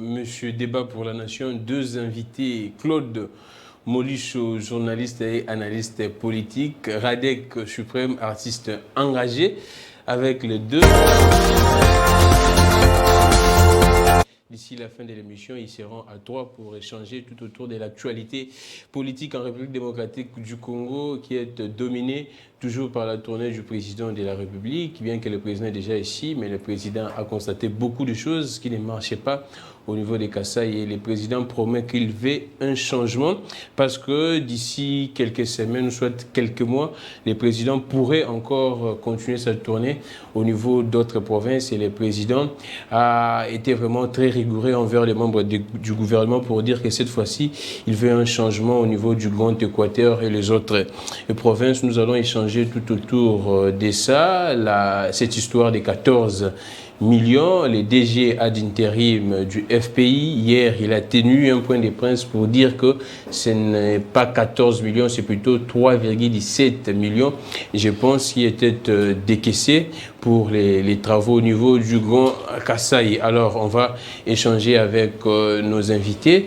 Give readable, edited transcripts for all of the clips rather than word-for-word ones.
Monsieur Débat pour la Nation, deux invités, Claude Molicho, journaliste et analyste politique, Radek Suprême, artiste engagé, avec les deux. D'ici la fin de l'émission, ils seront à trois pour échanger tout autour de l'actualité politique en République démocratique du Congo, qui est dominée toujours par la tournée du président de la République, bien que le président est déjà ici, mais le président a constaté beaucoup de choses qui ne marchaient pas au niveau des Kasaï, et le président promet qu'il veut un changement parce que d'ici quelques semaines, soit quelques mois, le président pourrait encore continuer sa tournée au niveau d'autres provinces, et le président a été vraiment très rigoureux envers les membres du gouvernement pour dire que cette fois-ci, il veut un changement au niveau du Grand Équateur et les autres provinces. Nous allons échanger tout autour de ça, cette histoire des 14 millions. Le DG ad intérim du FPI, hier, il a tenu un point de presse pour dire que ce n'est pas 14 millions, c'est plutôt 3,17 millions. Je pense qu'il était décaissé pour les travaux au niveau du Grand Kasaï. Alors, on va échanger avec nos invités.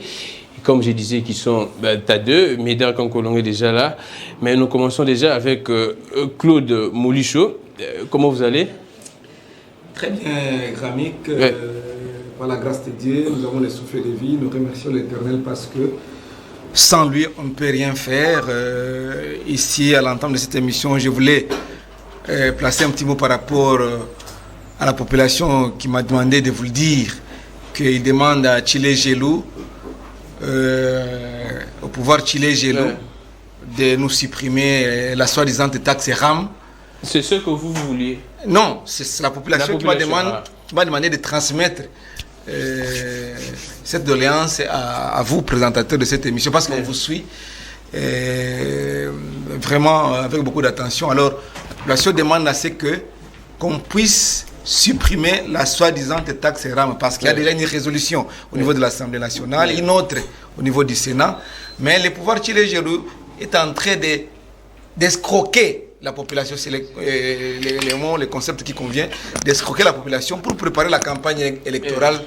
Comme je disais, qui sont t'as deux, Médard Kankolong est déjà là. Mais nous commençons déjà avec Claude Molicho. Comment vous allez? Très bien, Gramik. Par la grâce de Dieu, nous avons le souffle de vie. Nous remercions l'Éternel parce que sans lui, on ne peut rien faire. Ici, à l'entame de cette émission, je voulais placer un petit mot par rapport à la population qui m'a demandé de vous le dire, qu'il demande à Chile Gelou, au pouvoir Chile Gelou, de nous supprimer la soi-disant taxe RAM. C'est ce que vous vouliez? Non, c'est la population qui m'a demandé de transmettre cette doléance à vous, présentateurs de cette émission, parce qu'on vous suit vraiment avec beaucoup d'attention. Alors, la population demande à ce qu'on puisse supprimer la soi-disant taxe RAM, parce qu'il y a déjà une résolution au niveau de l'Assemblée nationale, une autre au niveau du Sénat, mais le pouvoir Chile Gelou est en train d'escroquer la population, c'est les mots, les concepts qui conviennent, d'escroquer la population pour préparer la campagne électorale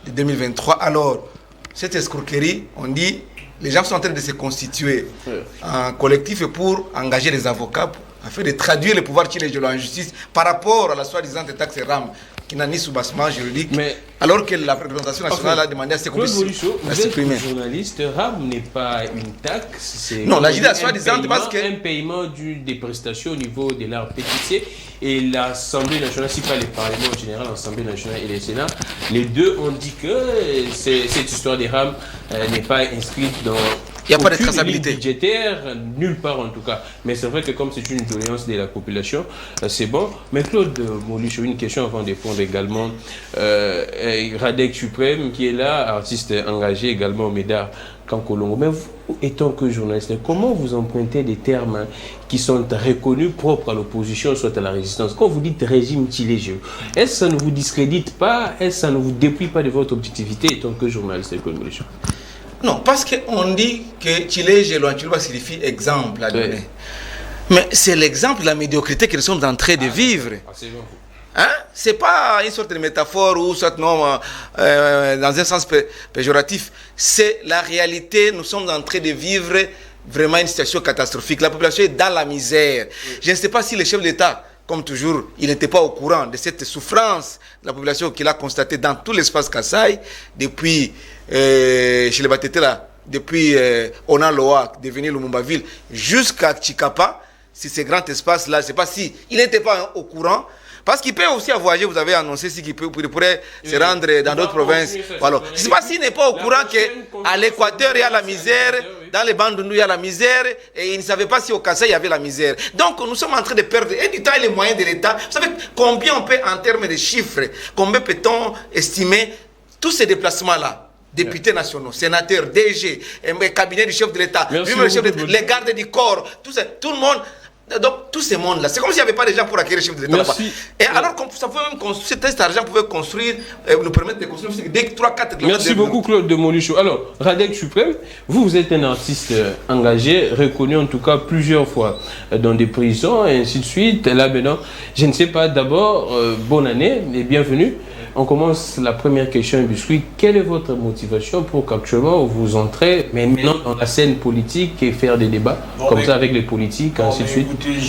de 2023. Alors, cette escroquerie, on dit, les gens sont en train de se constituer en collectif pour engager les avocats afin de traduire le pouvoir Chile Gelou en justice par rapport à la soi-disant taxe RAM, qui n'a ni soubassement juridique, alors que la représentation nationale a demandé à ce qu'on puisse la supprimer. Vous êtes journaliste, RAM n'est pas une taxe, c'est un paiement des prestations au niveau de l'ARPTC, et l'Assemblée nationale, si pas le Parlement en général, l'Assemblée nationale et le Sénat, les deux ont dit que cette histoire des RAM n'est pas inscrite dans... Il n'y a pas de traçabilité budgétaire, nulle part en tout cas. Mais c'est vrai que comme c'est une doléance de la population, c'est bon. Mais Claude Molicho, une question avant de répondre également. Radek Suprême qui est là, artiste engagé également au Médard Kankolongo. Mais vous, étant que journaliste, comment vous empruntez des termes qui sont reconnus propres à l'opposition, soit à la résistance? Quand vous dites régime Chile Gelou, est-ce que ça ne vous discrédite pas? Est-ce que ça ne vous dépouille pas de votre objectivité étant que journaliste, Claude Molicho? Non, parce qu'on dit que Chile Gelou en Chiluba signifie exemple à donner. Mais c'est l'exemple de la médiocrité que nous sommes en train de vivre. Hein? C'est pas une sorte de métaphore ou soit non, dans un sens péjoratif. C'est la réalité. Nous sommes en train de vivre vraiment une situation catastrophique. La population est dans la misère. Je ne sais pas si le chef de l'État, comme toujours, il n'était pas au courant de cette souffrance de la population qu'il a constatée dans tout l'espace Kasaï, depuis chez les Batete là, depuis Onaloa, devenu Lumumba-Ville, jusqu'à Chikapa, si ce grand espace-là, je ne sais pas si il n'était pas au courant, parce qu'il peut aussi voyager, vous avez annoncé qu'il pourrait se rendre dans d'autres provinces. Voilà. Je ne sais pas s'il n'est pas au courant qu'à l'Équateur, il y a la misère, dans les Bandundu, il y a la misère, et il ne savait pas si au Kasaï, il y avait la misère. Donc, nous sommes en train de perdre et du temps et les moyens de l'État. Vous savez combien on peut, en termes de chiffres, combien peut-on estimer tous ces déplacements-là? Députés nationaux, sénateurs, DG, cabinet du chef de l'État, les gardes du corps, tout le monde. Donc, tout ce monde-là, c'est comme s'il n'y avait pas de gens pour acquérir le chef de l'État. Et alors, ça pouvait même construire, cet argent pouvait construire, nous permettre de construire des 3-4 kilomètres. Merci beaucoup, Claude de Molicho. Alors, Radek Suprême, vous êtes un artiste engagé, reconnu en tout cas plusieurs fois dans des prisons et ainsi de suite. Là, maintenant, je ne sais pas, d'abord, bonne année et bienvenue. on commence la première question, Biscuit. Quelle est votre motivation pour qu'actuellement vous entrez maintenant dans la scène politique et faire des débats comme ça avec les politiques, ainsi de suite? Écoutez,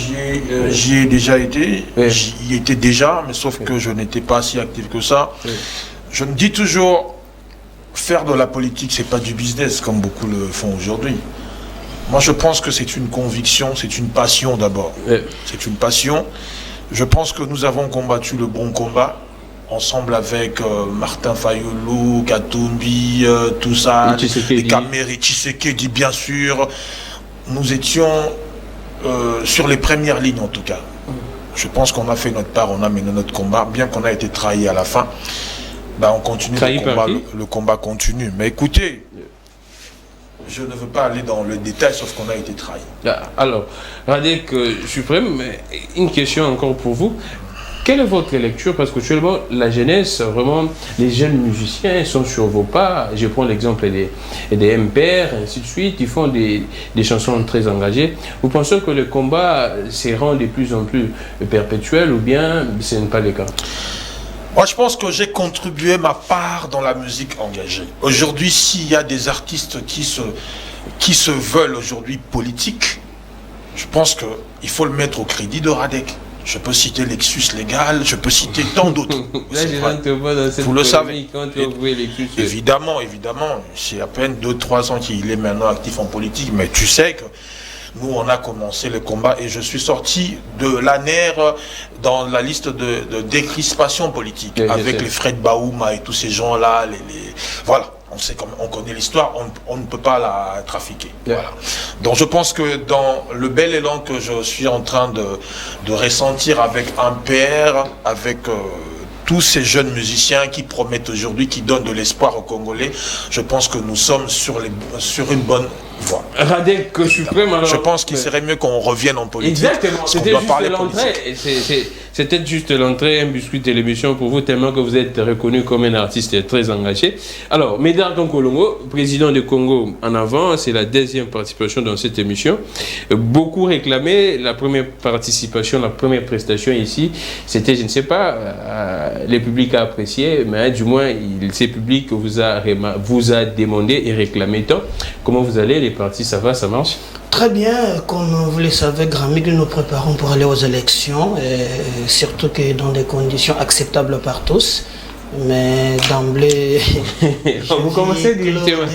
j'y ai déjà été, j'y étais déjà, mais sauf que je n'étais pas si actif que ça. Je me dis toujours, faire de la politique, c'est pas du business comme beaucoup le font aujourd'hui. Moi, je pense que c'est une conviction, c'est une passion d'abord. C'est une passion. Je pense que nous avons combattu le bon combat, ensemble avec Martin Fayulu, Katumbi, tout ça, les Kameri, Tshisekedi, bien sûr. Nous étions sur les premières lignes, en tout cas. Je pense qu'on a fait notre part, on a mené notre combat, bien qu'on a été trahi à la fin. On continue le combat continue. Mais écoutez, je ne veux pas aller dans le détail, sauf qu'on a été trahi. Alors, Radek Suprême, une question encore pour vous. Quelle est votre lecture? Parce qu'actuellement, la jeunesse, vraiment, les jeunes musiciens sont sur vos pas. Je prends l'exemple des MPR, ainsi de suite. Ils font des chansons très engagées. Vous pensez que le combat se rend de plus en plus perpétuel ou bien ce n'est pas le cas? Moi, je pense que j'ai contribué ma part dans la musique engagée. Aujourd'hui, s'il y a des artistes qui se veulent aujourd'hui politiques, je pense qu'il faut le mettre au crédit de Radek. Je peux citer Lexus Légal, je peux citer tant d'autres. Vous le savez. Évidemment. C'est à peine 2-3 ans qu'il est maintenant actif en politique, mais tu sais que nous, on a commencé le combat et je suis sorti de l'ANER dans la liste de décrispation politique avec les Fred Baouma et tous ces gens-là. Voilà, on connaît l'histoire, on ne peut pas la trafiquer. Voilà. Donc je pense que dans le bel élan que je suis en train de ressentir avec un PR, avec tous ces jeunes musiciens qui promettent aujourd'hui, qui donnent de l'espoir aux Congolais, je pense que nous sommes sur une bonne voie. Radek Suprême, alors, je pense qu'il serait mieux qu'on revienne en politique. Exactement, c'était juste l'entrée, un biscuit de l'émission pour vous, tellement que vous êtes reconnu comme un artiste très engagé. Alors, Médard Kolongo, président de Congo en avant, c'est la deuxième participation dans cette émission. Beaucoup réclamé la première participation, la première prestation ici. C'était, je ne sais pas, le public a apprécié, mais du moins, ce public vous a demandé et réclamé tant. Comment vous allez, les partis, ça va, ça marche? Très bien, comme vous le savez, Grand Mig, nous nous préparons pour aller aux élections, et surtout que dans des conditions acceptables par tous. Mais d'emblée, vous commencez directement.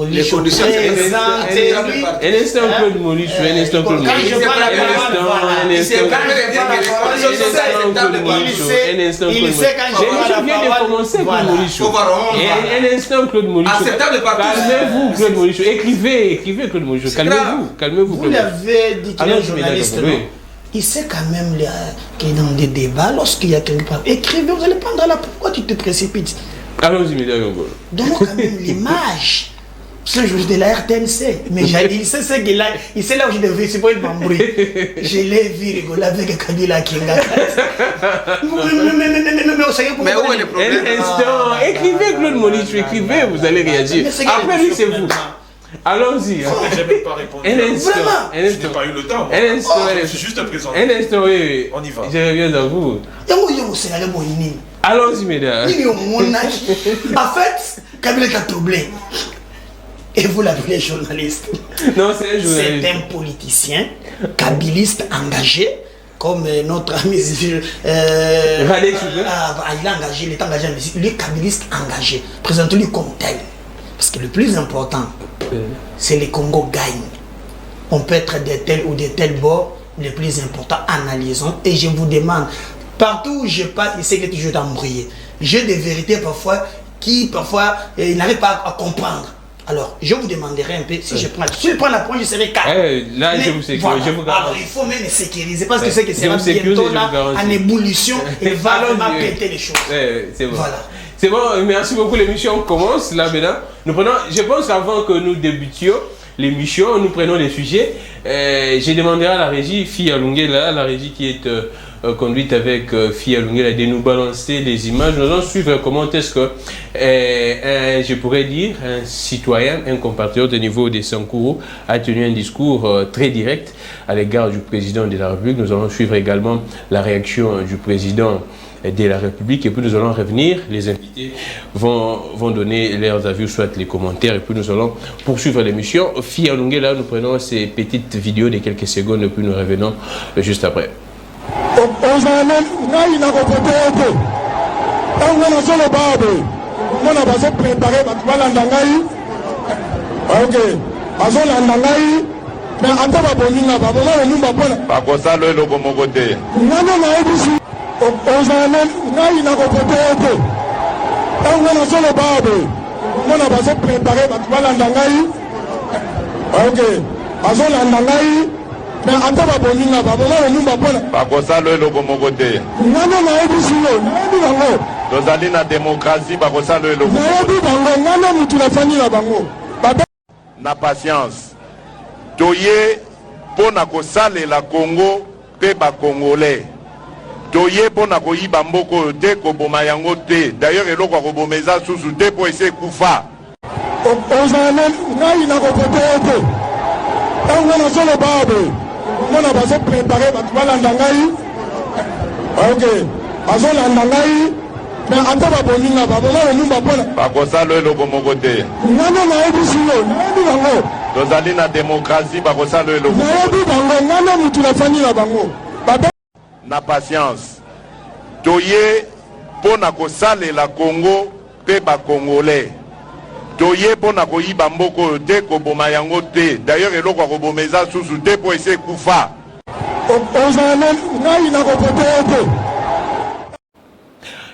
Les conditions acceptables. Un instant, Claude Molichou, un instant, Claude Molichou. Un instant, Claude Molichou. Calmez-vous, Claude Molichou. Écrivez, Claude Molichou. Calmez-vous. Vous l'avez dit qu'il est journaliste, non? Il sait quand même qu'il est dans des débats, lorsqu'il y a quelque part. Écrivez, vous allez prendre là, pourquoi tu te précipites? Allons-y, mesdames. Donne-nous quand même l'image. C'est le journaliste de la RTNC. Mais il sait ce qu'il a. Il sait là où je devais, c'est pour être bambouri. Je l'ai vu rigoler avec Kabila Kinga. Mais où est le problème? Un instant, écrivez Claude Molichou, écrivez, vous allez réagir. Après lui, c'est vous. Allons-y. Je n'ai même pas répondu. Un instant. Je n'ai pas eu le temps. Un instant. Je suis juste présent. Un instant, oui. On y va. Je reviens à vous. Allons-y, mesdames. En fait, Kabila est un problème. Et vous l'appelez journaliste. Non, c'est un journaliste. C'est un politicien, kabiliste engagé, comme notre ami. Il est engagé, il est engagé en musique. Il est kabiliste engagé. Présentez-lui comme tel. Parce que le plus important, c'est les Congo gagnent. On peut être de tel ou de tel bord. Le plus important, analysons. Et je vous demande, partout où je passe, il sait que toujours d'embrouiller. J'ai des vérités parfois qui, ils n'arrivent pas à comprendre. Alors, je vous demanderai un peu, si je prends la pointe, je serai calme. Là, je vous sécurise, voilà. Je vous garantis. Alors, il faut même les sécuriser, parce que c'est que c'est bientôt là, en ébullition, et va vraiment péter les choses. C'est bon. Voilà. C'est bon, merci beaucoup. L'émission commence là maintenant. Je pense qu'avant que nous débutions l'émission, nous prenons les sujets. J'ai demandé à la régie, Fia Lungela, la régie qui est conduite avec Fia Lungela, de nous balancer les images. Nous allons suivre comment est-ce que, je pourrais dire, un citoyen, un compatriote au niveau des Sankourou a tenu un discours très direct à l'égard du président de la République. Nous allons suivre également la réaction du président de la République. Et puis nous allons revenir. Les invités vont donner leurs avis, soit les commentaires. Et puis nous allons poursuivre l'émission. Fia Lungela, nous prenons ces petites vidéos de quelques secondes et puis nous revenons juste après. mais anta baboninga baboma enumba mpona bakosala eloko moko te ngana nayebi ozala ngai nakopote ete ntango nazoloba boye mona bazoprepare bato balanda ngai ok bazolanda ngai mais anta baboninga baboma enumba mpona bakosala eloko moko te ngana nayebi silo nayebi bango tozali na démocratie bakosala eloko nayebi bango ngana mutu nafandi na bango na patience toye pona kosale la Congo pe ba Congolais toye pona koyiba mboko te koboma yango te d'ailleurs eloko kobomeza susu te po ese kufa ozana ngai na kopote ete tango na solo babe mona bazo préparer bato balanda ngai ok bazolanda ngai mais anta baboninga baboma enumba mpona bakosala eloko moko te ngana nayebi silo nayebi bango tozali na démocratie bakosala eloko nayebi bango ngana mutu nafandi na bango na patience toye pona kosalela Congo pe ba Congolais toye pona koyiba mboko te koboma yango te d'ailleurs eloko kobomeza susu te po ese kufa ozana ngai na kopote ete.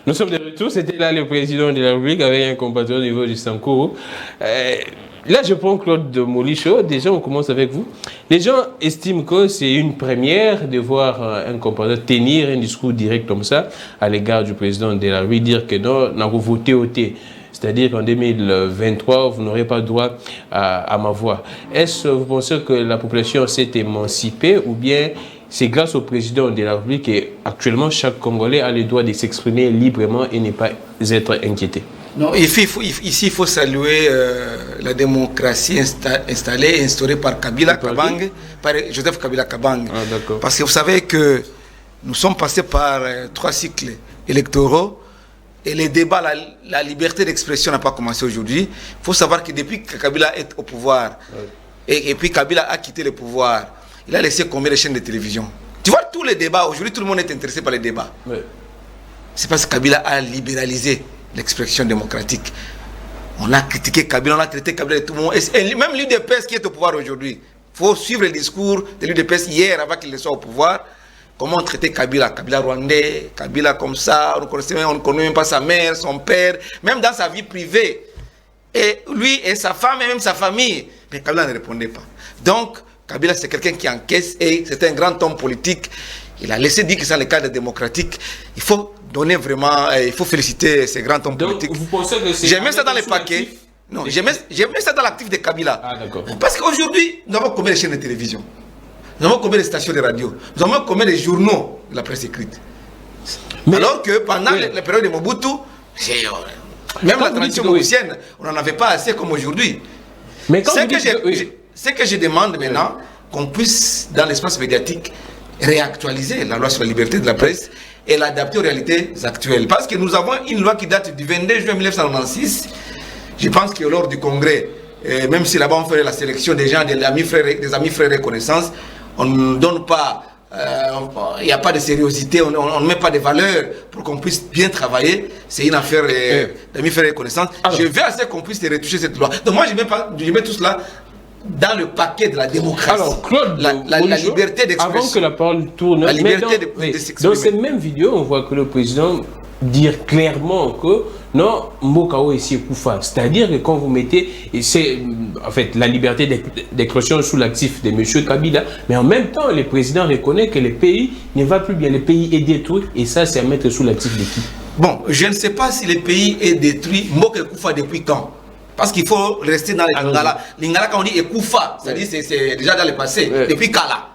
Nous sommes de retour, c'était là le président de la République avec un compatriote au niveau du Sankoro. Là, je prends Claude Molicho. Déjà, on commence avec vous. Les gens estiment que c'est une première de voir un compatriote tenir un discours direct comme ça à l'égard du président de la République, dire que non, on a voté au thé. C'est-à-dire qu'en 2023, vous n'aurez pas droit à ma voix. Est-ce que vous pensez que la population s'est émancipée ou bien c'est grâce au président de la République qu'actuellement chaque Congolais a le droit de s'exprimer librement et ne pas être inquiété? Non, ici il faut saluer la démocratie installée, instaurée par Kabila Kabang, par Joseph Kabila Kabang. Ah, parce que vous savez que nous sommes passés par 3 cycles électoraux et les débats, la liberté d'expression n'a pas commencé aujourd'hui. Il faut savoir que depuis que Kabila est au pouvoir et puis Kabila a quitté le pouvoir, il a laissé combien de chaînes de télévision? Tu vois tous les débats, aujourd'hui tout le monde est intéressé par les débats. Oui. C'est parce que Kabila a libéralisé l'expression démocratique. On a critiqué Kabila, on a traité Kabila de tout le monde. Et même l'UDPS qui est au pouvoir aujourd'hui, il faut suivre le discours de l'UDPS hier avant qu'il soit au pouvoir. Comment on traitait Kabila? Kabila rwandais, Kabila comme ça, on ne connaît même pas sa mère, son père, même dans sa vie privée. Et lui et sa femme et même sa famille. Mais Kabila ne répondait pas. Donc, Kabila, c'est quelqu'un qui encaisse et c'est un grand homme politique. Il a laissé dire que c'est le cadre démocratique. Il faut donner vraiment, il faut féliciter ces grands hommes politiques. Vous pensez que c'est... J'ai mis ça dans les paquets. Non, j'ai mis ça dans l'actif de Kabila. Ah, d'accord. Parce qu'aujourd'hui, nous avons combien de chaînes de télévision? Nous avons combien de stations de radio? Nous avons combien de journaux de la presse écrite? Mais, alors que pendant la période de Mobutu, même la tradition mobutienne, on n'en avait pas assez comme aujourd'hui. Mais quand ce que je demande maintenant, qu'on puisse, dans l'espace médiatique, réactualiser la loi sur la liberté de la presse et l'adapter aux réalités actuelles. Parce que nous avons une loi qui date du 22 juin 1996. Je pense que lors du congrès, même si là-bas on ferait la sélection des gens, des amis frères et connaissances, on ne donne pas, il n'y a pas de sériosité, on ne met pas de valeur pour qu'on puisse bien travailler. C'est une affaire d'amis frères et connaissances. Je veux assez qu'on puisse retoucher cette loi. Donc moi je mets tout cela dans le paquet de la démocratie. Alors, Claude, la liberté d'expression. Avant que la parole tourne, la liberté de s'exprimer. Dans cette même vidéo, on voit que le président dit clairement que non, Mbokao ici est Koufa. C'est-à-dire que quand vous mettez, c'est en fait la liberté d'expression sous l'actif de M. Kabila, mais en même temps, le président reconnaît que le pays ne va plus bien, le pays est détruit, et ça, c'est à mettre sous l'actif de qui? Bon, je ne sais pas si le pays est détruit. Mbokao Koufa depuis quand? Parce qu'il faut rester dans les Lingala. Lingala, quand on dit Ekoufa, c'est-à-dire c'est déjà dans le passé, depuis Kala.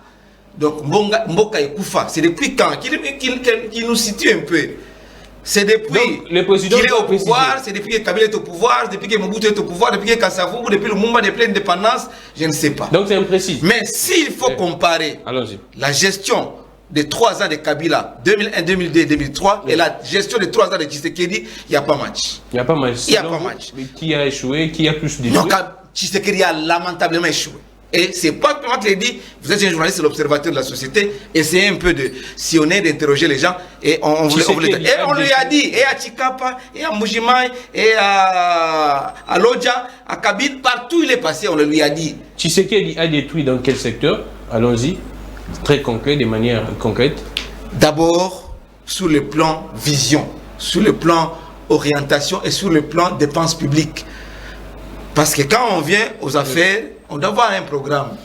Donc Mboka Ekoufa, c'est depuis quand qu'il nous situe un peu. C'est depuis qu'il est au pouvoir, c'est depuis que Kabila est au pouvoir, depuis que Mobutu est au pouvoir, depuis que Kassavou, depuis le mouvement de pleine indépendance, je ne sais pas. Donc c'est imprécis. Mais s'il faut comparer la gestion des 3 ans de Kabila, 2001, 2002, 2003, et la gestion des 3 ans de Tshisekedi, il n'y a pas match. Il n'y a pas match. Il n'y a pas match. Qui a échoué, qui a plus d'échoué? Non, Tshisekedi a lamentablement échoué. Et c'est pas moi qui l'ai dit, vous êtes un journaliste, l'observateur de la société, essayez un peu de sillonner, d'interroger les gens, et on lui a dit, et à Chikapa, et à Mujimai, et à Lodja, à Kabyle, partout il est passé, on le lui a dit. Tshisekedi a détruit dans quel secteur? Allons-y, très concret, de manière concrète. D'abord, sur le plan vision, sur le plan orientation et sur le plan dépenses publiques. Parce que quand on vient aux affaires, on doit avoir un programme.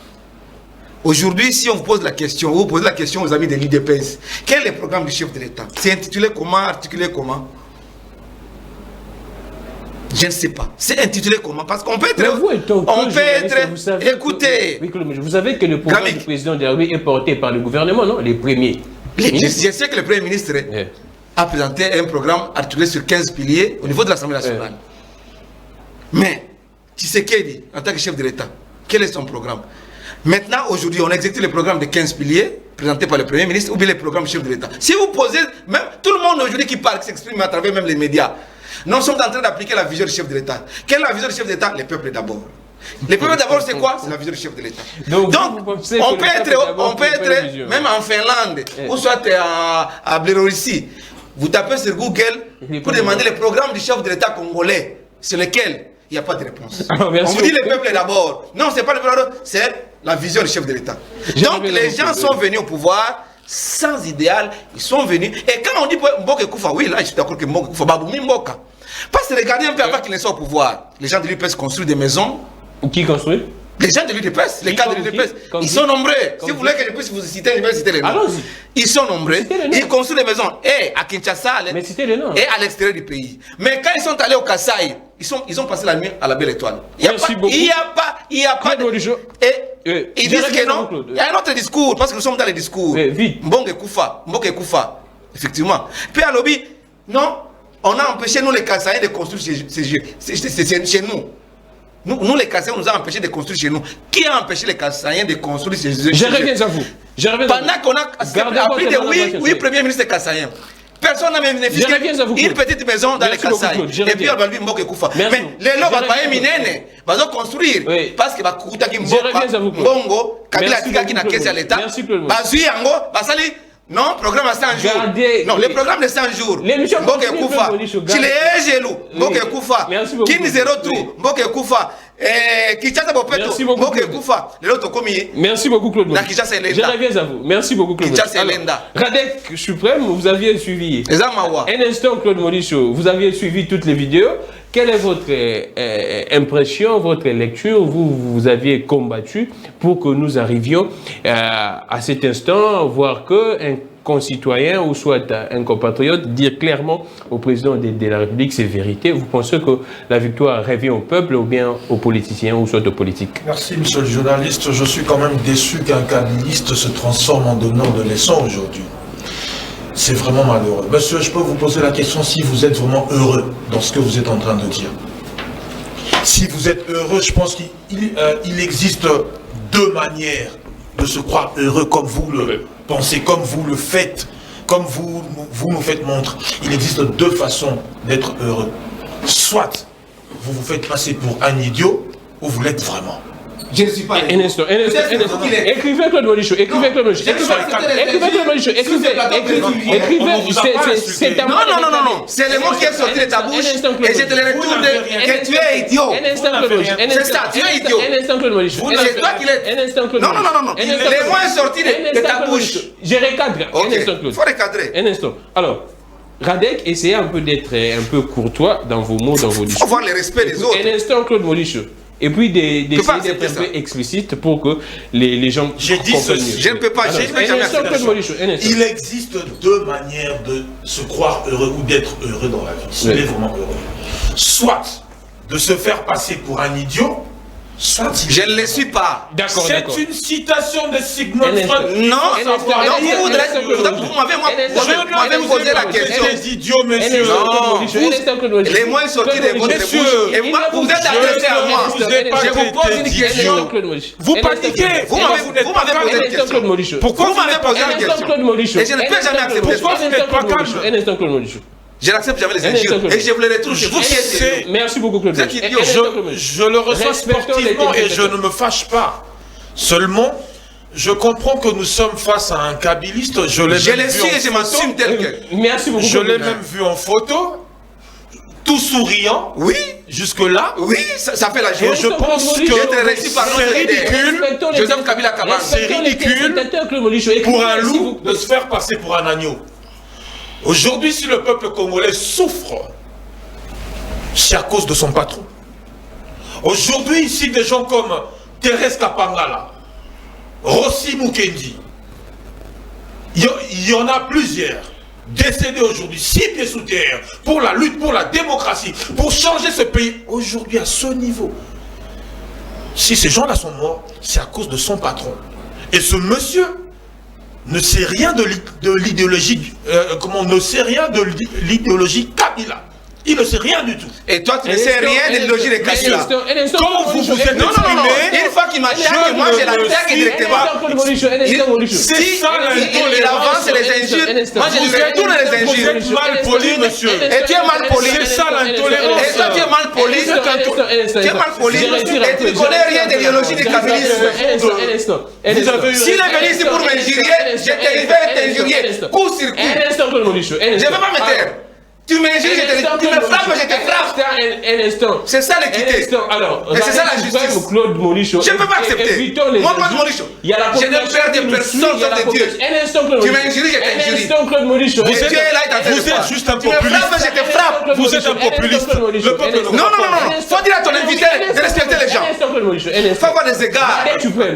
Aujourd'hui, si on vous pose la question, vous posez la question aux amis de l'IDPS, quel est le programme du chef de l'État? C'est intitulé comment, articulé comment? Je ne sais pas. C'est intitulé comment? Parce qu'on peut être... Écoutez... Vous savez que le programme du président de la République est porté par le gouvernement, non? Les premiers. Je sais que le Premier ministre a présenté un programme articulé sur 15 piliers au niveau de l'Assemblée nationale. Mais, Tshisekedi, en tant que chef de l'État, quel est son programme? Maintenant, aujourd'hui, on exécute le programme de 15 piliers présenté par le Premier ministre ou bien le programme chef de l'État. Si vous posez, même tout le monde aujourd'hui qui parle, qui s'exprime à travers même les médias, nous sommes en train d'appliquer la vision du chef de l'État. Quelle est la vision du chef de l'État? Les peuples d'abord. Les peuples d'abord, c'est quoi? C'est la vision du chef de l'État. Donc on peut être, même en Finlande, ou soit à Biélorussie, vous tapez sur Google pour demander le programme du chef de l'État congolais, sur lequel il n'y a pas de réponse. On vous dit les peuples d'abord. Non, ce n'est pas le peuple, c'est la vision du chef de l'État. Donc les gens sont venus au pouvoir sans idéal, ils sont venus. Et quand on dit Mboka Koufa, oui, là je suis d'accord que Mboka Koufa, Baboumi Mboka. Parce que regardez un peu avant qu'il ne soit au pouvoir, les gens de l'UDPS construisent des maisons. Qui construit? Les gens de l'UDPS, les cadres de l'UDPS, ils sont nombreux. Si vous voulez que je puisse vous citer, je vais citer les noms. Ils sont nombreux. Ils construisent des maisons. Et à Kinshasa, et à l'extérieur du pays. Mais quand ils sont allés au Kasaï, ils ont passé la nuit à la Belle Étoile. Il n'y a pas de... Et ils disent que non. Il y a un autre discours, parce que nous sommes dans les discours. Mboka Koufa, effectivement. Puis à Lobby, non, on a empêché nous les Kasaïens de construire chez nous. Nous les Kassaïens, nous a empêché de construire chez nous. Qui a empêché les Kassaïens de construire chez eux? Je reviens à vous. Pendant qu'on a appris de oui, premier ministre Kassaïen. Personne n'a même bénéficié une petite maison dans les Kassaï. Et puis on va lui Mboka Koufa. Mais les lots vont pas éminer. Ils vont construire. Parce que Bakuta qui Mbongo, Kabila Tika qui n'a qu'à à l'État. Bazui Yango, Basali. Non, programme à 100 jours. Non, le programme de 100 jours. Mboka Koufa. Chile Gelou, Mboka Koufa. Kin Zero Tout, Mboka Koufa. Kinshasa Bopeto, Mboka Koufa. Merci beaucoup, Claude Modicho. Je reviens à vous. Merci beaucoup, Claude Modicho. Radek Suprême, vous aviez suivi. Un instant, Claude Modicho, vous aviez suivi toutes les vidéos. Quelle est votre impression, votre lecture? Vous aviez combattu pour que nous arrivions à cet instant, voir qu'un concitoyen ou soit un compatriote dire clairement au président de la République ses vérités. Vous pensez que la victoire revient au peuple ou bien aux politiciens ou soit aux politiques? Merci, monsieur le journaliste. Je suis quand même déçu qu'un kabiliste se transforme en donneur de leçons aujourd'hui. C'est vraiment malheureux. Monsieur, je peux vous poser la question si vous êtes vraiment heureux dans ce que vous êtes en train de dire. Si vous êtes heureux, je pense qu'il existe deux manières de se croire heureux comme vous le pensez, comme vous le faites, comme vous nous faites montre. Il existe deux façons d'être heureux. Soit vous vous faites passer pour un idiot ou vous l'êtes vraiment. Je ne suis pas un instant. Écrivez Claude Modicho. Écrivez Claude Modicho. Non. C'est le mot qui est sorti de ta bouche et je te le retourne que tu es idiot. C'est ça, tu es idiot. Un instant Claude Modicho. C'est toi qui l'es. Non. Le mot est sorti de ta bouche. Je recadre. Un instant Claude. Il faut recadrer. Un instant. Alors, Radek, essayez un peu d'être un peu courtois dans vos mots, dans vos discours. Il faut avoir le respect des autres. Un instant Claude Modicho. Et puis d'essayer d'être un peu explicite pour que les gens comprennent mieux. Je ne peux pas. Il existe deux manières de se croire heureux ou d'être heureux dans la vie. S'il est vraiment heureux. Soit de se faire passer pour un idiot, Je ne le suis pas. D'accord, c'est une citation de Sigmund Freud. Non, vous m'avez posé la question. Des idiots, monsieur. Les mots sont sortis de votre bouche. Et vous êtes adressé à moi. Je vous pose une question. Vous paniquez. Vous m'avez posé une question. Pourquoi vous m'avez posé une question? Et je ne peux jamais accepter ça. Pourquoi vous n'êtes pas calme? Un instant, Claude Molichou. Je n'accepte jamais les injures. Et je vous les retrouve. Vous qui êtes. Merci beaucoup, Claude Molichou. Je le reçois sportivement et je ne me fâche pas. Seulement, je comprends que nous sommes face à un kabiliste. Je l'ai suis et je m'assume tel que. Merci beaucoup. Je l'ai même vu en photo, tout souriant. Oui. Jusque-là. Oui, ça fait la joie. Je pense que c'est ridicule. Joseph Kabila Kabane. C'est ridicule pour un loup de se faire passer pour un agneau. Aujourd'hui, si le peuple congolais souffre, c'est à cause de son patron. Aujourd'hui, ici, des gens comme Thérèse Kapangala, Rossi Mukendi, il y en a plusieurs décédés aujourd'hui, 6 pieds sous terre, pour la lutte pour la démocratie, pour changer ce pays. Aujourd'hui, à ce niveau, si ces gens-là sont morts, c'est à cause de son patron. Et ce monsieur ne sait rien de l'idéologie, ne sait rien de l'idéologie Kabila. Il ne sait rien du tout. Et toi, tu ne sais rien de l'idéologie de Kabila. Comment vous vous êtes exprimé? Une fois qu'il m'a dit que moi, je l'attaque directement. C'est ça l'intolérance. Il avance les injures. Moi, je lui retourne les injures. Vous êtes mal poli, monsieur. Et tu es mal poli. C'est ça l'intolérance. Et toi, tu es mal poli. Tu es mal poli. Et tu ne connais rien de l'idéologie du kabylisme. S'il est venu ici pour m'injurier, je vais t'injurier. Coup sur coup. Je ne vais pas me taire. Tu m'injures, tu me frappes, je te frappe. Un instant. C'est ça l'équité. Alors, et c'est ça la justice. Claude Molichou. Je ne peux pas accepter. Moi, Claude Molichou, je ne perds de personne sauf de Dieu. Un instant, Claude Molichou. Tu m'injures, je t'injurie. Un instant, Claude Molichou. Vous êtes juste un populiste. Tu me frappes, je te frappe. Vous êtes un populiste. Non. Faut dire à ton invité de respecter les gens. Faut avoir des égards.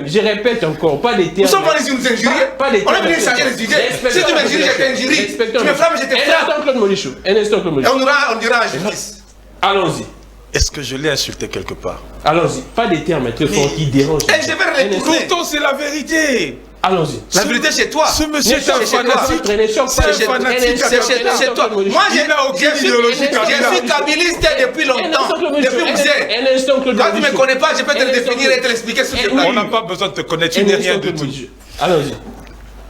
Je répète encore, pas des termes. Nous sommes venus nous injurier. On est venus changer les idées. Si tu m'injures, je t'injurie. Tu me frappes, je te frappe. Un instant, Claude Molichou. Et on dira en justice. Allons-y. Est-ce que je l'ai insulté quelque part? Allons-y. Pas des termes très forts qui dérangent. Et je vais retourner. Pourtant, c'est la vérité. Allons-y. La vérité chez toi. Ce monsieur est un fanatique. C'est chez toi. Moi, je suis kabiliste depuis longtemps. Depuis Ouzé. Quand tu ne me connais pas, je peux te le définir et te l'expliquer sur ce plan. On n'a pas besoin de te connaître. Tu n'es rien du tout. Allons-y.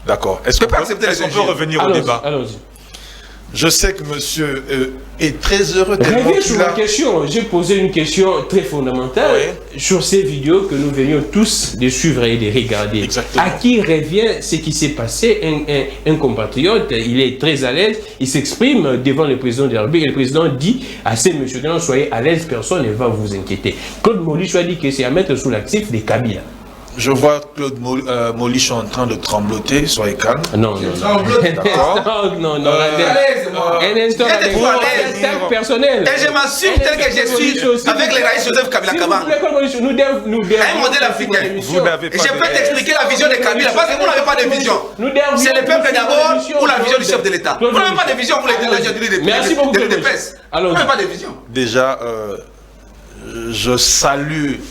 D'accord. Est-ce qu'on peut revenir au débat? Allons-y. Je sais que monsieur est très heureux. Reviens sur ma question. J'ai posé une question très fondamentale sur ces vidéos que nous venions tous de suivre et de regarder. Exactement. À qui revient ce qui s'est passé? Un compatriote, il est très à l'aise, il s'exprime devant le président de la République et le président dit à ces messieurs que soyez à l'aise, personne ne va vous inquiéter. Claude Molichou a dit que c'est à mettre sous l'actif des Kabila. Je vois Claude Molichou en train de trembloter, soyez calme. Non. Un instant, personnel. Et je m'assume tel que je suis avec les raïs Joseph Kabila Kabane. Un modèle africain. Vous n'avez pas. Et je peux t'expliquer la vision de Kabila parce que vous n'avez pas de vision. C'est le peuple d'abord ou la vision du chef de l'État. Vous n'avez pas de vision pour les DPS. Vous n'avez pas de vision. Déjà, je salue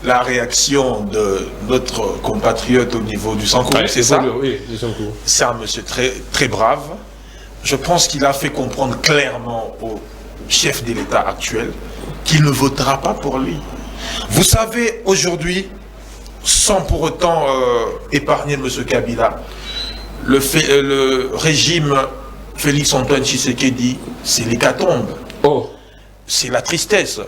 la réaction de notre compatriote au niveau du Sankourou, c'est ça? Oui, du Sankourou. C'est un monsieur très, très brave. Je pense qu'il a fait comprendre clairement au chef de l'État actuel qu'il ne votera pas pour lui. Vous savez, aujourd'hui, sans pour autant épargner M. Kabila, le régime Félix-Antoine Tshisekedi, c'est l'hécatombe. C'est la tristesse.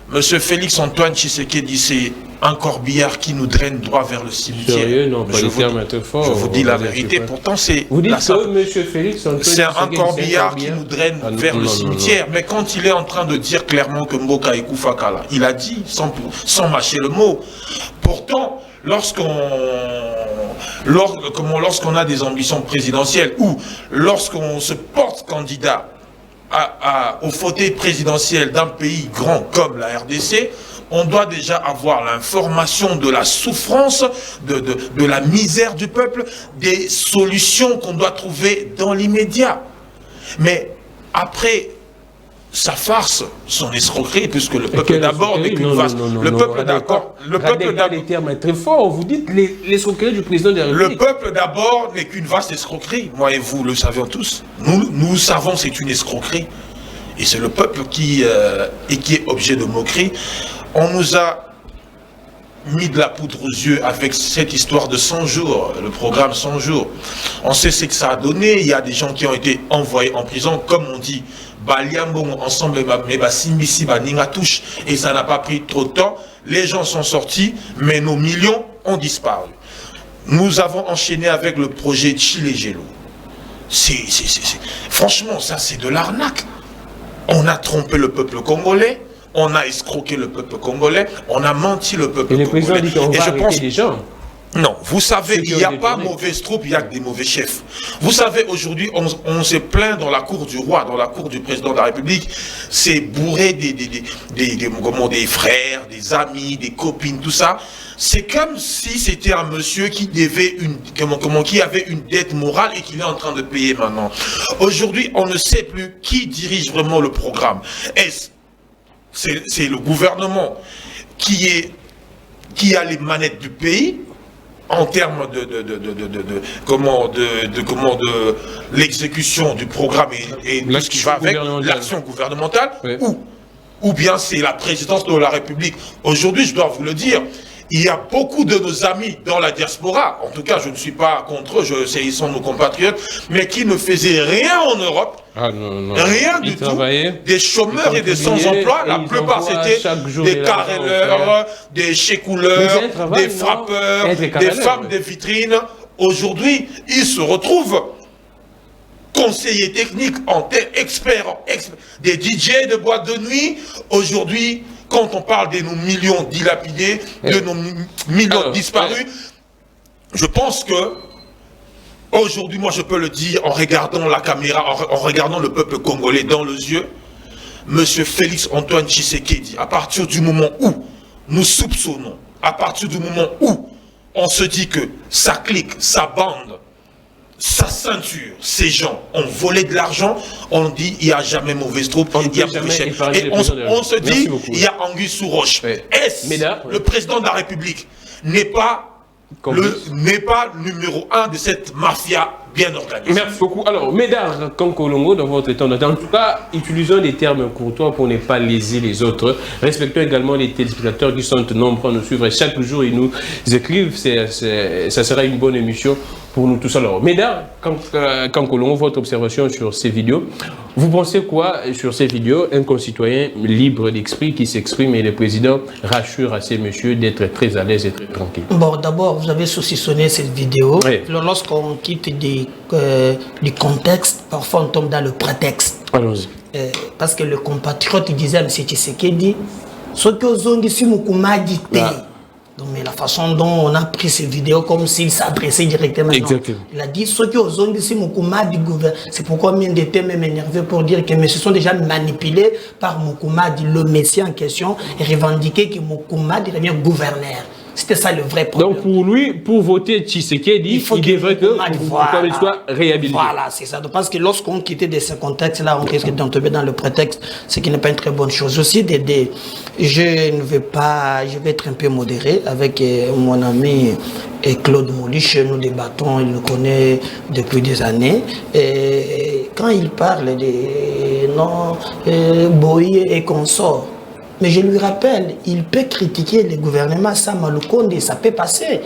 Monsieur Félix-Antoine Tshisekedi, c'est un corbillard qui nous draine droit vers le cimetière. Sérieux, non, pas je vous dis la vérité, pourtant c'est... Vous dites que monsieur Félix-Antoine c'est un corbillard qui nous draine vers le cimetière. Mais quand il est en train de dire clairement que Mboka est Koufakala, il a dit, sans mâcher le mot. Pourtant, lorsqu'on a des ambitions présidentielles ou lorsqu'on se porte candidat au fauteuil présidentiel d'un pays grand comme la RDC, on doit déjà avoir l'information de la souffrance, de la misère du peuple, des solutions qu'on doit trouver dans l'immédiat. Mais après sa farce, son escroquerie, puisque le peuple d'abord n'est qu'une vaste. Le peuple d'abord. Le peuple d'abord. Les termes très forts. Vous dites l'escroquerie du président de la République. Le peuple d'abord n'est qu'une vaste escroquerie. Moi et vous le savons tous. Nous savons c'est une escroquerie. Et c'est le peuple qui est objet de moquerie. On nous a mis de la poudre aux yeux avec cette histoire de 100 jours, le programme 100 jours. On sait ce que ça a donné. Il y a des gens qui ont été envoyés en prison, comme on dit. Ensemble, et ça n'a pas pris trop de temps. Les gens sont sortis, mais nos millions ont disparu. Nous avons enchaîné avec le projet Chile Gelo. Franchement, ça c'est de l'arnaque. On a trompé le peuple congolais, on a escroqué le peuple congolais, on a menti le peuple congolais. Et le président dit qu'on va arrêter les gens. Non, vous savez, il n'y a pas mauvaise troupe, il y a que des mauvais chefs. Vous savez, aujourd'hui, on se plaint dans la cour du roi, dans la cour du président de la République, c'est bourré des frères, des amis, des copines, tout ça. C'est comme si c'était un monsieur qui devait qui avait une dette morale et qu'il est en train de payer maintenant. Aujourd'hui, on ne sait plus qui dirige vraiment le programme. C'est le gouvernement qui a les manettes du pays, en termes de l'exécution du programme et tout ce qui va avec l'action gouvernementale, oui. ou bien c'est la présidence de la République. Aujourd'hui, je dois vous le dire, il y a beaucoup de nos amis dans la diaspora, en tout cas je ne suis pas contre eux, ils sont nos compatriotes, mais qui ne faisaient rien en Europe, rien du tout, des chômeurs et des sans-emploi, la plupart c'était des carreleurs, des chécouleurs, des frappeurs, des femmes des vitrines. Aujourd'hui, ils se retrouvent conseillers techniques, experts, des DJ de boîte de nuit. Aujourd'hui, quand on parle de nos millions dilapidés, de nos millions disparus, je pense que aujourd'hui, moi je peux le dire en regardant la caméra, en regardant le peuple congolais dans les yeux, Monsieur Félix Antoine Tshisekedi, à partir du moment où nous soupçonnons, à partir du moment où on se dit que sa clique, sa bande, sa ceinture, ces gens ont volé de l'argent, on dit il n'y a jamais mauvaise troupe, il y a mauvais chef. Et on se dit il y a anguille sous roche. Ouais. Le président de la République n'est pas numéro 1 de cette mafia bien organisée. Merci beaucoup. Alors, Médard Kankolongo, dans votre temps, en tout cas, utilisons des termes courtois pour ne pas léser les autres. Respectons également les téléspectateurs qui sont nombreux à nous suivre chaque jour. Ils nous écrivent. Ça sera une bonne émission pour nous tous. Alors, Médard Kankolongo, votre observation sur ces vidéos. Vous pensez quoi sur ces vidéos? Un concitoyen libre d'esprit qui s'exprime et le président rassure à ces messieurs d'être très à l'aise et très tranquille. Bon, d'abord, vous avez saucissonné cette vidéo. Oui. Lorsqu'on quitte du contexte, parfois on tombe dans le prétexte. Allons-y. Parce que le compatriote disait à M. Tshisekedi, ce que vous avez dit, donc, mais la façon dont on a pris ces vidéos comme s'il s'adressait directement. Exactement. Il a dit ce que vous avez dit, c'est pourquoi il était même énervé pour dire que mais se sont déjà manipulés par Moukoumadi, le messie en question, et revendiquer que Moukoumadi devient gouverneur. C'était ça le vrai problème. Donc pour lui, pour voter Tshisekedi, il devrait que il soit réhabilité. Voilà, c'est ça. Parce que lorsqu'on quittait de ce contexte-là, on risque d'en tomber dans le prétexte, ce qui n'est pas une très bonne chose. Aussi, je vais être un peu modéré avec mon ami Claude Moulich. Nous débattons, il le connaît depuis des années. Et quand il parle de Boye et consorts, mais je lui rappelle, il peut critiquer le gouvernement Samalukonde, ça peut passer.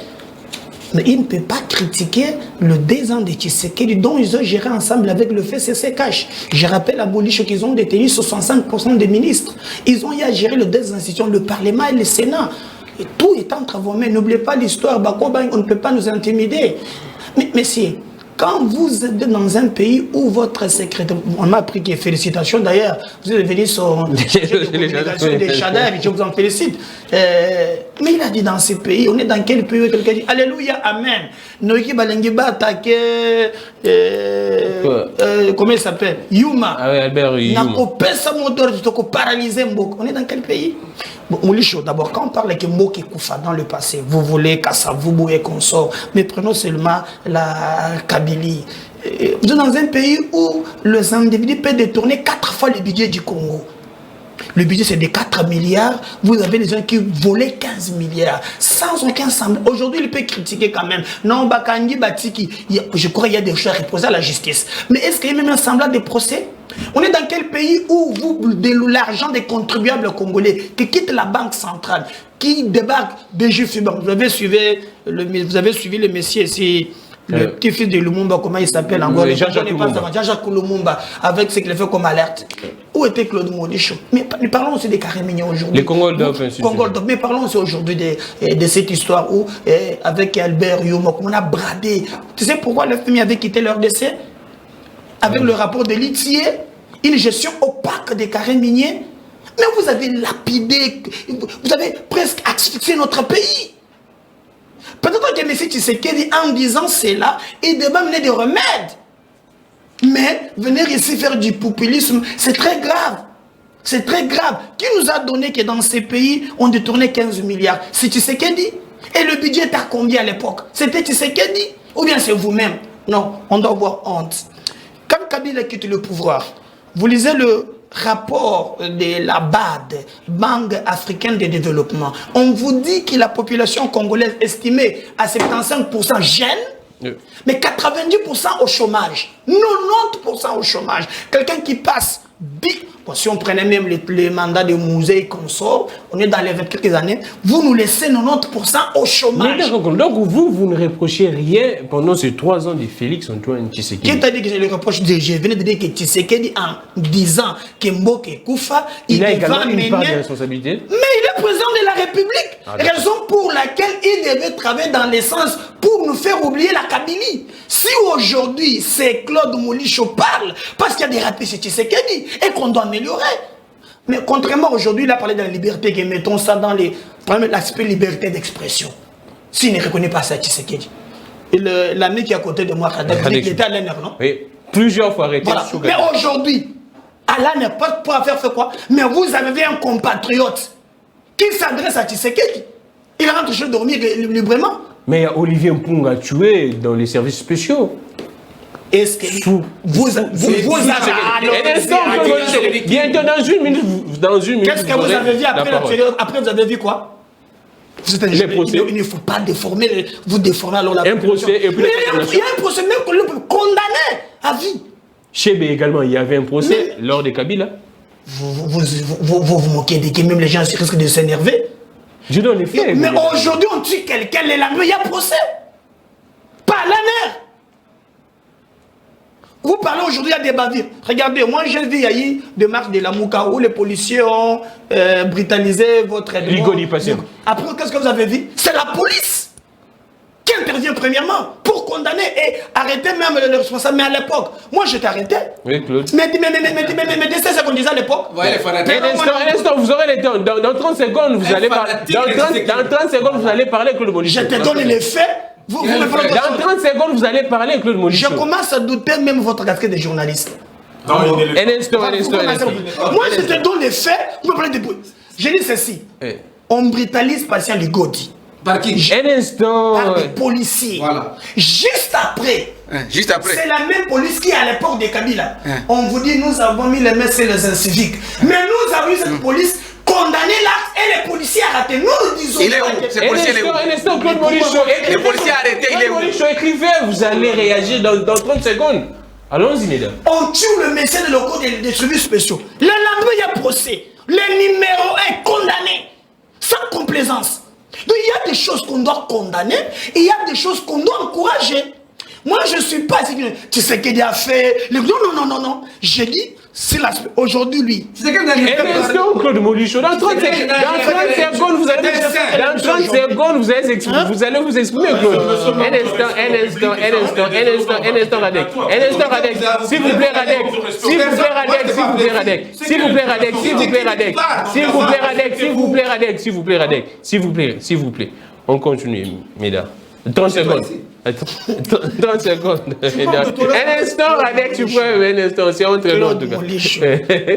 Mais il ne peut pas critiquer le 2 ans de Tshisekedi dont ils ont géré ensemble avec le FCC-Cash. Je rappelle à Bouliche qu'ils ont détenu 65% des ministres. Ils ont eu à gérer les 2 institutions, le Parlement et le Sénat. Et tout est en travaux. Mais n'oubliez pas l'histoire, on ne peut pas nous intimider. Mais messieurs, quand vous êtes dans un pays où votre secrétaire, on m'a appris que félicitations d'ailleurs, vous êtes venu sur des Chadar, je vous en félicite. Mais il a dit dans ce pays, on est dans quel pays? Quelqu'un dit Alléluia, Amen. Noiki Balengiba attaqué, comment il s'appelle? Yuma. Ah oui, Albert Yuma. On est dans quel pays? Bon, Moulicho, d'abord, quand on parle que Mboke Koufa dans le passé, vous voulez Kassavubu et consorts, mais prenons seulement la Kabylie. Vous êtes dans un pays où les individus peuvent détourner 4 fois le budget du Congo. Le budget c'est de 4 milliards. Vous avez des gens qui volaient 15 milliards. Sans aucun semblant. Aujourd'hui, il peut critiquer quand même. Non, Bakangi, Batiki. Je crois qu'il y a des choses à reposer à la justice. Mais est-ce qu'il y a même un semblant de procès? On est dans quel pays où l'argent des contribuables congolais qui quitte la banque centrale, qui débarque de Jufiban. Vous avez suivi le messieurs ici. Le petit-fils de Lumumba, comment il s'appelle encore? Jean-Jacques Lumumba, avec ce qu'il a fait comme alerte. Où était Claude Modicho? Mais parlons aussi des Carémignons aujourd'hui. Les Congoldov, mais parlons aussi aujourd'hui de cette histoire où, avec Albert Yomo, on a bradé. Tu sais pourquoi la famille avait quitté leur décès? Avec le rapport de Litier, une gestion opaque des carrés miniers. Mais vous avez lapidé, vous avez presque asphyxié notre pays. Peut-être que M. Tshisekedi, en disant cela, il devait mener des remèdes. Mais venir ici faire du populisme, c'est très grave. C'est très grave. Qui nous a donné que dans ces pays, on détournait 15 milliards? C'est Tshisekedi. Et le budget était à combien à l'époque? C'était Tshisekedi? Ou bien c'est vous-même? Non, on doit avoir honte. Quand Kabila quitte le pouvoir, vous lisez le rapport de la BAD, Banque africaine de développement. On vous dit que la population congolaise estimée à 75% jeune, mais 90% au chômage, 90% au chômage. Quelqu'un qui passe, bon, si on prenait même les mandats de musée et consorts, on est dans les 20 quelques années, vous nous laissez 90% au chômage. Donc vous ne reprochez rien pendant ces 3 ans de Félix Antoine Tshisekedi. Qui t'a dit que je le reproche? Je venais de dire que Tshisekedi, en disant que Mboke Koufa, il a également une part de responsabilité. Mais il est président de la République. Raison pour laquelle il devait travailler dans l'essence pour nous faire oublier la Kabylie. Si aujourd'hui, c'est Claude Modicho parle, parce qu'il y a des ratés chez Tshisekedi, et qu'on doit améliorer. Mais contrairement aujourd'hui, il a parlé de la liberté, que mettons ça dans l'aspect liberté d'expression. S'il ne reconnaît pas ça, Tshisekedi. Et l'ami qui est à côté de moi, il était à l'ANR, non? Oui, plusieurs fois arrêté. Voilà. Mais aujourd'hui, Allah n'a pas de faire ce quoi. Mais vous avez un compatriote qui s'adresse à Tshisekedi. Il rentre chez dormir librement. Mais il y a Olivier Mpunga tué dans les services spéciaux. Est-ce que vous avez... Bientôt dans une minute. Qu'est-ce que vous avez vu après vous avez vu quoi? Il ne faut pas déformer, vous déformez alors la population. Il y a un procès même qu'on peut condamner à vie. Chez B également, il y avait un procès lors de Kabila. Vous vous moquez de qui même les gens risquent de s'énerver. Je donne les faits. Mais aujourd'hui, on tue quelqu'un, les lendemains, il y a procès. Pas l'année. Vous parlez aujourd'hui, il y a des bavures. Regardez, moi j'ai vu il des marches de la Mouka où les policiers ont brutalisé votre... Rigoli passé. Après, qu'est-ce que vous avez vu? C'est la police qui intervient premièrement pour condamner et arrêter même le responsable. Mais à l'époque, moi j'étais arrêté. Oui, Claude. Mais c'est ce qu'on disait à l'époque. Un instant, vous aurez les temps. Dans 30 secondes, vous allez parler. Dans 30 secondes, vous allez parler, Claude Modicho. Je te donne les faits. Dans 30 secondes, vous allez parler, Claude Modicho. Je commence à douter même votre casquette de journaliste. Un instant. Moi, je te donne les faits. Vous me parlez de bruit. Je dis ceci. On brutalise Patient Ligodi. Par qui? Un instant. Par des policiers. Voilà. Juste après. C'est la même police qui, à l'époque de Kabila, on vous dit, nous avons mis les mains sur les inciviques. Mais nous avons eu cette police condamner l'acte et les policiers arrêtés. Nous disons... Il est où? Ces policiers, il est où? Un instant, Claude Modicho. Les policiers arrêtés, il est où? Claude Modicho, écrivez, vous allez réagir dans 30 secondes. Allons-y, Neda. On tue le médecin de locaux des services spéciaux. Le lendemain, il y a procès. Le numéro est condamné. Sans complaisance. Donc, il y a des choses qu'on doit condamner et il y a des choses qu'on doit encourager. Moi, je ne suis pas... Tu sais qu'il a fait... Non. J'ai dit... Aujourd'hui, lui. Un instant, Claude Modicho. Dans 30 secondes, vous allez vous exprimer, Claude. Un instant, Radek. S'il vous plaît, Radek. On continue, mesdames. 30 secondes. 30 secondes. Un instant, Radek, tu peux. Un instant, c'est entre nous, en tout cas.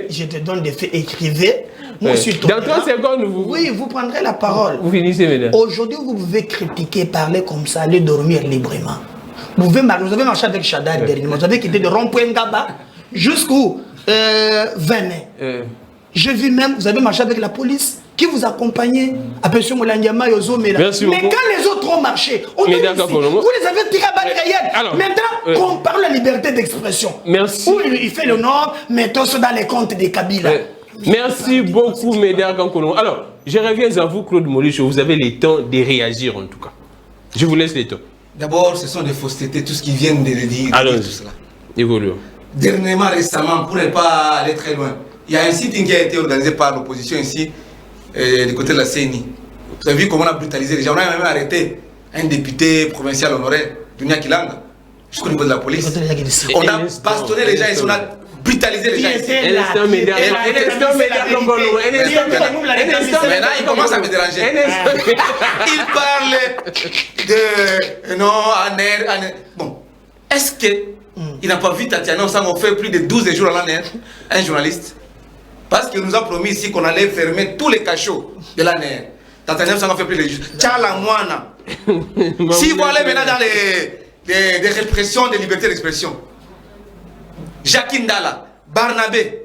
Je te donne des faits, écrivez. Moi, dans 30 secondes, oui, vous prendrez la parole. Vous finissez, mesdames. Aujourd'hui, vous pouvez critiquer, parler comme ça, aller dormir librement. Vous avez marché avec Chadad dernièrement. Vous avez quitté de rond-point Ngaba jusqu'où 20 mai. J'ai vu même, vous avez marché avec la police qui vous accompagnait. Merci beaucoup. Mais quand les autres ont marché, vous les avez tiré à balles réelles. Maintenant, qu'on parle de la liberté d'expression. Merci. Où il fait le nord, mettons ça dans les comptes des Kabila. Merci beaucoup, Médard Kankolongo. Alors, je reviens à vous, Claude Molicho. Vous avez le temps de réagir, en tout cas. Je vous laisse le temps. D'abord, ce sont des faussetés, tout ce qu'ils viennent de le dire. Allons-y. Tout cela. Évoluons. Dernièrement, récemment, pour ne pas aller très loin, il y a un sitting qui a été organisé par l'opposition ici, du côté de la CENI. Vous avez vu comment on a brutalisé les gens. On a même arrêté un député provincial honoraire, Dunia Kilanga, jusqu'au niveau de la police. On a bastonné les gens ici, on a brutalisé les gens ici. Maintenant, il commence à me déranger. Il parle de... Non, bon, est-ce qu'il n'a pas vu Tatiana Osango faire plus de 12 jours à l'année, un journaliste? Parce qu'il nous a promis ici qu'on allait fermer tous les cachots de la NER. Tatiana Osango fait plus de jours. Tchala Mouana. Si vous allez maintenant dans les répressions de liberté d'expression, Jacques Ndala, Barnabé.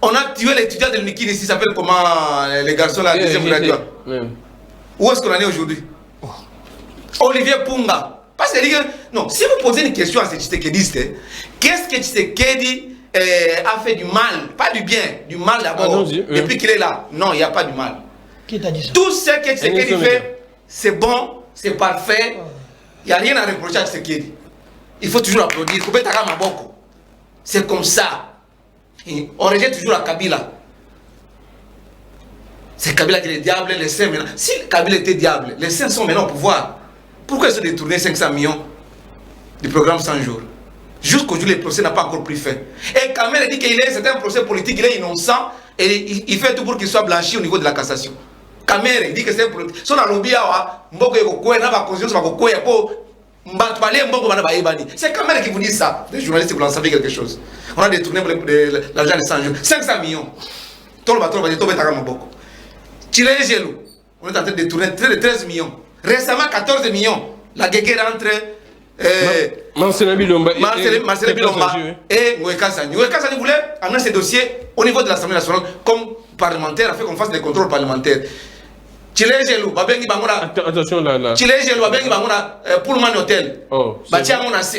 On a tué l'étudiant de l'UNIKIN ici, s'appelle comment les garçons là, deuxième graduat. Où est-ce qu'on en est aujourd'hui? Olivier Punga. Parce que, non, si vous posez une question à ce Tshisekedi, qu'est-ce que Tshisekedi a fait du mal? Pas du bien, du mal d'abord. Depuis qu'il est là. Non, il n'y a pas du mal. Qui t'a dit ça? Tout ce que Tshisekedi fait, c'est bon, c'est parfait. Il n'y a rien à reprocher à Tshisekedi. Il faut toujours applaudir. C'est comme ça. On rejette toujours la Kabila. C'est Kabila qui est le diable, les saints maintenant. Si Kabila était diable, les saints sont maintenant au pouvoir. Pourquoi ils ont détourné 500 millions du programme 100 jours? Jusqu'aujourd'hui, le procès n'a pas encore pris fin. Et Kamel dit qu'il est, c'est un procès politique, il est innocent et il fait tout pour qu'il soit blanchi au niveau de la cassation. Kamel dit que c'est politique. Son lobby c'est Kamel qui vous dit ça. Les journalistes, vous en savez quelque chose. On a détourné l'argent de 100 jours. 500 millions. On est en train de détourner 13 millions. Récemment, 14 millions. La guerre entre Marcel Bilomba et Ngoueka Sani. Ngoueka Sani voulait amener ces dossiers au niveau de l'Assemblée nationale comme parlementaire, afin qu'on fasse des contrôles parlementaires. Attention là. Pullman Hotel.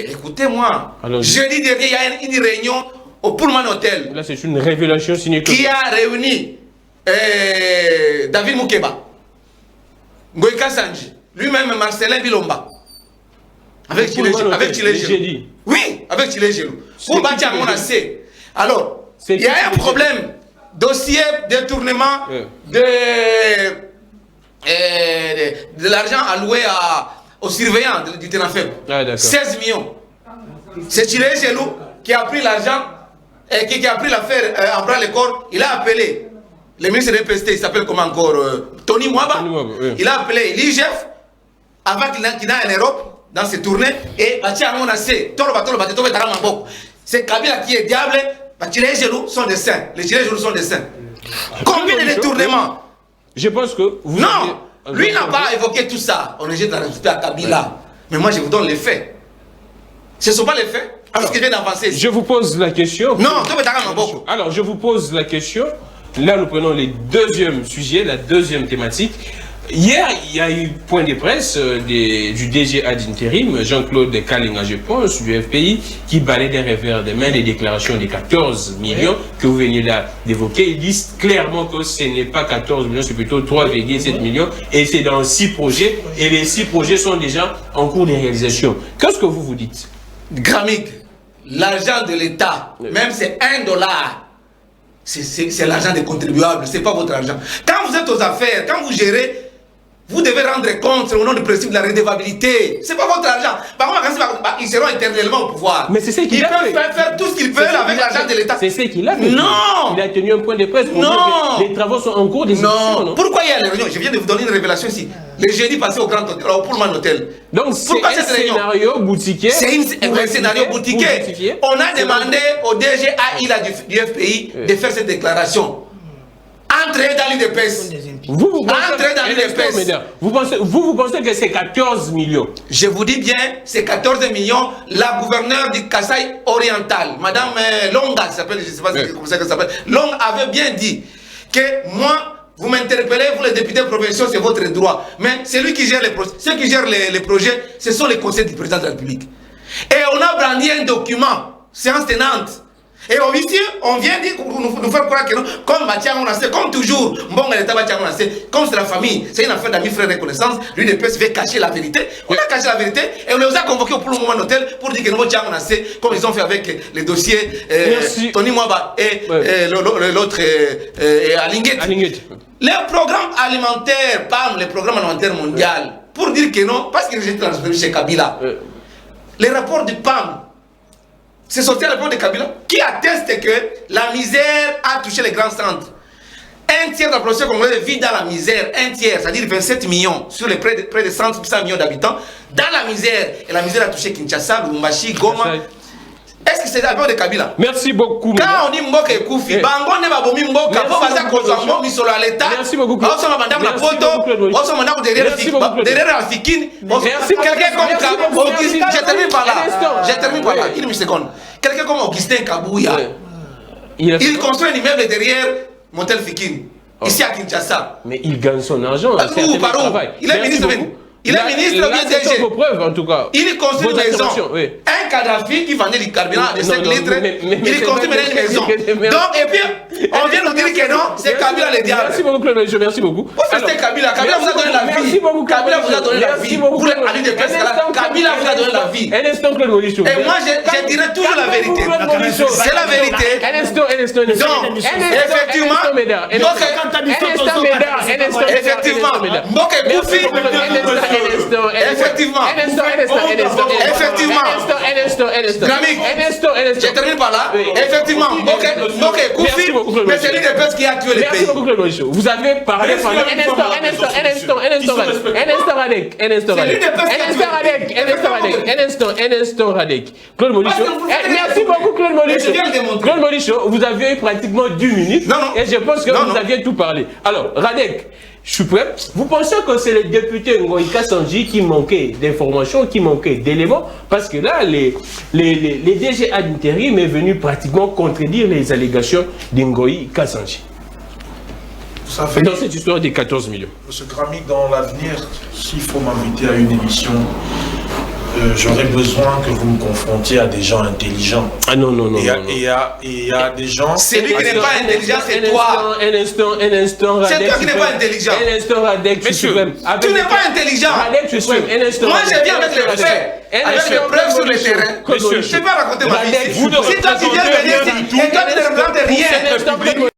Écoutez-moi. Jeudi dernier, il y a une réunion au Pullman Hotel. Là, c'est une révélation signée. Qui a réuni David Moukeba, Ngoueka Sanji, lui-même Marcelin Bilomba. Avec Chile Gelou. Oui, avec Chile Gelou. Pour bâtir mon assez. Alors, il y a un problème. Dossier détournement de l'argent alloué aux surveillants du terrain faible. 16 millions. C'est Chile Gelou qui a pris l'argent et qui a pris l'affaire en bras le corps. Il a appelé le ministre de l'EPST, il s'appelle comment encore Tony Mwaba. Il a appelé l'IGF avant qu'il n'aille en Europe dans ses tournées et c'est Kabila qui est diable. Les Gelou sont des saints. Les Chilés Gelou sont des saints. Combien de détournements? Je pense que vous... Non, lui n'a pas évoqué tout ça. On est juste dans respect à Kabila. Mais moi, je vous donne les faits. Ce ne sont pas les faits. Alors, je vous pose la question. Non, alors, je vous pose la question. Là, nous prenons le deuxième sujet, la deuxième thématique. Hier, il y a eu point de presse du DG ad intérim, Jean-Claude Kalinga, je pense, du FPI, qui balaye des revers de main les déclarations des 14 millions que vous venez d'évoquer. Ils disent clairement que ce n'est pas 14 millions, c'est plutôt 3,7 millions. Et c'est dans 6 projets. Et les 6 projets sont déjà en cours de réalisation. Qu'est-ce que vous vous dites? Gramig, l'argent de l'État, même c'est $1, c'est l'argent des contribuables, c'est pas votre argent. Quand vous êtes aux affaires, quand vous gérez, vous devez rendre compte au nom du principe de la redevabilité. C'est pas votre argent. Par contre, ils seront éternellement au pouvoir. Mais c'est ce qu'il a fait. Ils peuvent faire tout ce qu'ils veulent avec l'argent de l'État. C'est ce qu'il a fait. Non. Il a tenu un point de presse pour dire que les travaux sont en cours d'exécution. Non. Pourquoi il y a les réunions? Je viens de vous donner une révélation ici. Le jeudi passé au Grand Hôtel, au Pullman Hotel. Donc c'est un scénario boutiquier. C'est un scénario boutiquier. On a demandé au DG AILA du FPI de faire cette déclaration. Entrez dans l'UDPS. Vous entrez dans l'UDPS. Vous pensez que c'est 14 millions? Je vous dis bien, c'est 14 millions. La gouverneure du Kasaï oriental, Madame Longa, je ne sais pas comment ça s'appelle, Long avait bien dit que moi, vous m'interpellez, vous les députés provinciaux, c'est votre droit. Mais celui qui gère ceux qui gèrent les projets, ce sont les conseils du président de la République. Et on a brandi un document, séance tenante. Et ici, on vient dire, nous faire croire que non, comme Mathieu Monassé, comme toujours, comme c'est la famille, c'est une affaire d'amis, frères et connaissances, l'UDPS veut cacher la vérité. On a caché la vérité et on les a convoqués au plus moment d'hôtel pour dire que nous Mathieu Monassé, comme ils ont fait avec les dossiers Tony Mwaba et l'autre Alinguet. Les programmes alimentaires, PAM, les programmes alimentaires mondiaux, pour dire que non, parce qu'ils étaient transférés chez Kabila. Les rapports du PAM, c'est sorti à l'époque de Kabila, qui atteste que la misère a touché les grands centres. Un tiers de la population congolaise vit dans la misère, un tiers, c'est-à-dire 27 millions sur les près de 100 millions d'habitants, dans la misère. Et la misère a touché Kinshasa, Lubumbashi, Goma. Est-ce que c'est à l'époque de Kabila? Merci beaucoup. Quand on dit Mboka et Koufi, Bango ne va pas Mboka, pour passer à Kozambo, mis sur l'État. Merci beaucoup. On s'en va madame la photo, on s'en va derrière la Fikine. Quelqu'un comme Augustin, je termine par là, une seconde. Quelqu'un comme Augustin Kabouya, il construit un immeuble derrière Montel Fikine, ici à Kinshasa. Mais il gagne son argent. Il est ministre. Il est ministre bien DG. Vos preuves, en tout cas. Il construit une maison. Oui. Un Kadhafi qui vendait du carburant de 5 litres, il construit une maison. Donc, et puis, on vient nous dire que non, c'est Kabila le diable. Merci beaucoup, Claude. Merci beaucoup. C'était Kabila. Kabila vous a donné la vie. Merci beaucoup. Kabila vous a donné la vie. Vous allez de presque là. Kabila vous a donné la vie. Un instant, Claude Molichou. Et moi, je dirais toujours la vérité. C'est la vérité. Un instant. Donc, effectivement, effectivement, Mboka et Koufi. Effectivement. Je termine par là. Effectivement, Mboka et Koufi, mais c'est l'UDPS qui a tué le pays. Vous avez parlé pendant un instant, Radek. Claude Molichou. Merci beaucoup, Claude Molichou. Claude Molichou, vous aviez pratiquement 2 minutes et je pense que vous aviez tout parlé. Alors, Radek, je suis prêt. Vous pensez que c'est le député Ngoï Kassanji qui manquait d'informations, qui manquait d'éléments? Parce que là, les DG ad interim est venu pratiquement contredire les allégations d'Ngoï Kassanji. Dans cette histoire des 14 millions. Monsieur Kramik, dans l'avenir, s'il faut m'inviter à une émission, j'aurais besoin que vous me confrontiez à des gens intelligents. Ah non. Et il y a des gens... C'est lui qui n'est pas intelligent, c'est toi. Un instant, Radek. C'est toi qui n'es pas intelligent. Un instant, Radek. Monsieur, tu n'es pas intelligent. Radek, tu suis. Un instant. Moi, je viens avec les faits. Avec les preuves sur le terrain. Je ne vais pas raconter ma vie. Si toi, tu viens de dire, et toi, tu ne représentes rien.